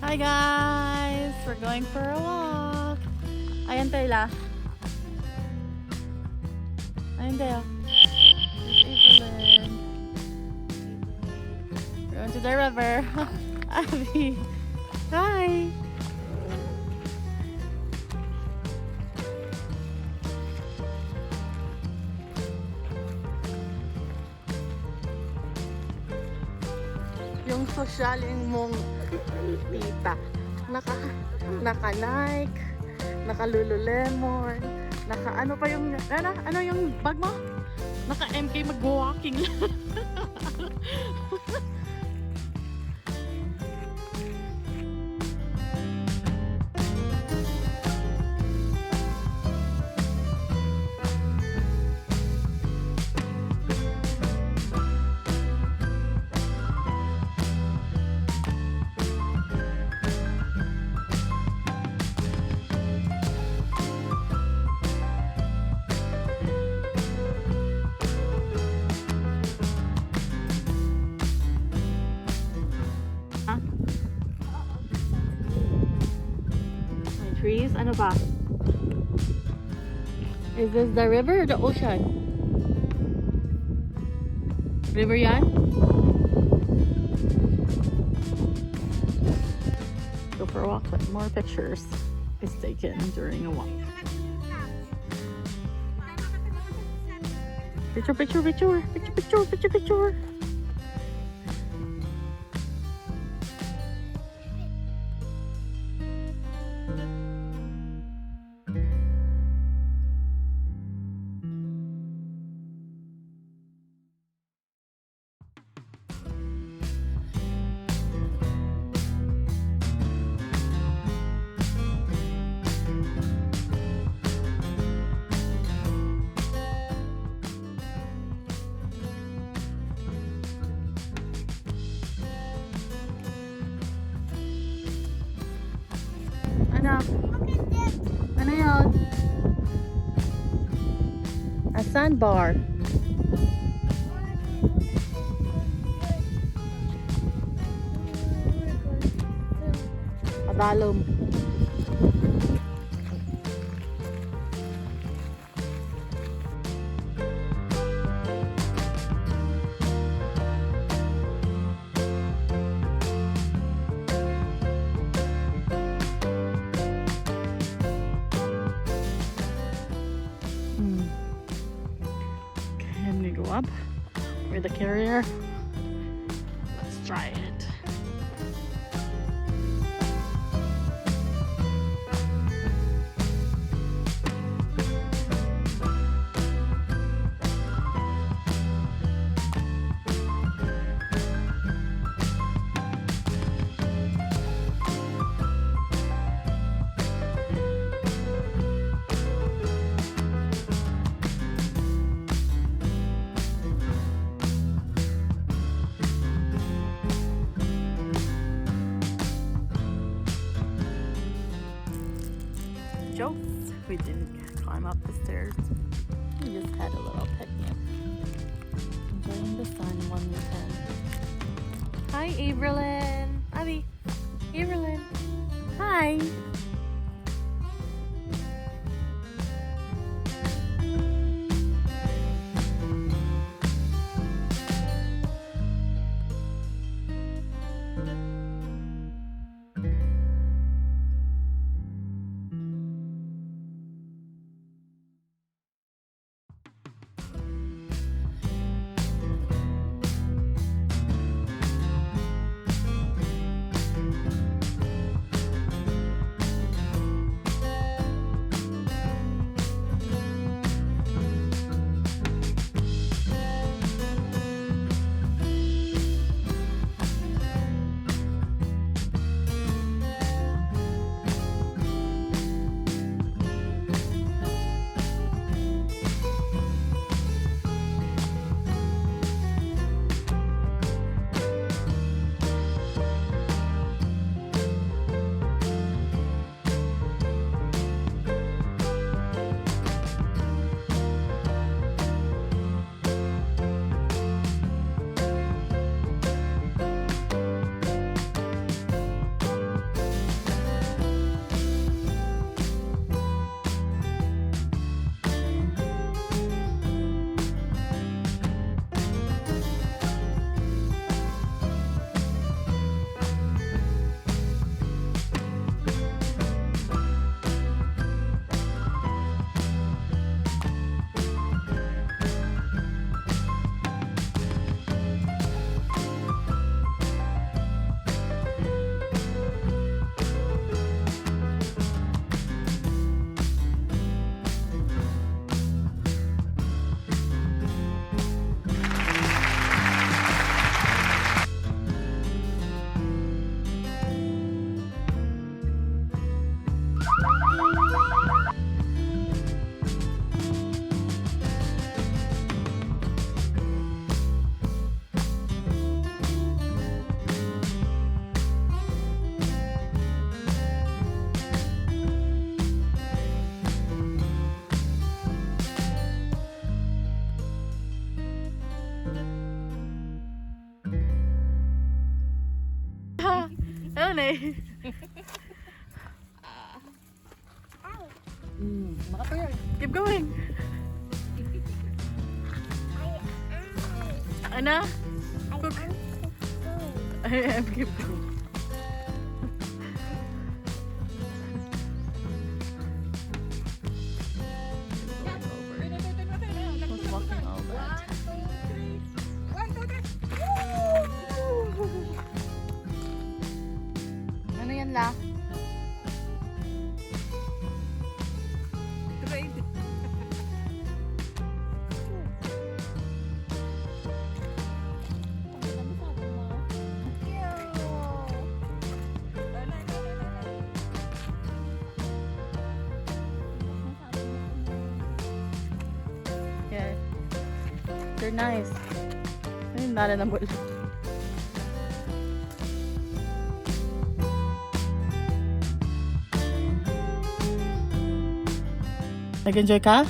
Hi guys! We're going for a walk. Ayan Tayla. Ayan tayo. There's Evelyn. We're going to the river. Abby. Hi! Yung sosyaling mong tita. Naka Nike, naka Lululemon, naka ano pa yung, ano yung bag mo? Naka MK mag-walking lang. Trees? Ano ba? Is this the river or the ocean? River yan? Go for a walk, but more pictures is taken during a walk. Picture, picture, picture, picture, picture, picture, picture. Ano? Ano yun? A sandbar. Padalom. Can we go up with the carrier? Let's try it. Jokes. We didn't climb up the stairs. We just had a little picnic. Enjoying the sun when we can. Hi, Averlyn. Abby. Averlyn. Hi. naman eh. Makatayo. Keep going. Ano? I am keep going. Who's walking over? Ano yan la? Yeah. They're nice. Ayun, nala na mula. Nag-enjoy ka?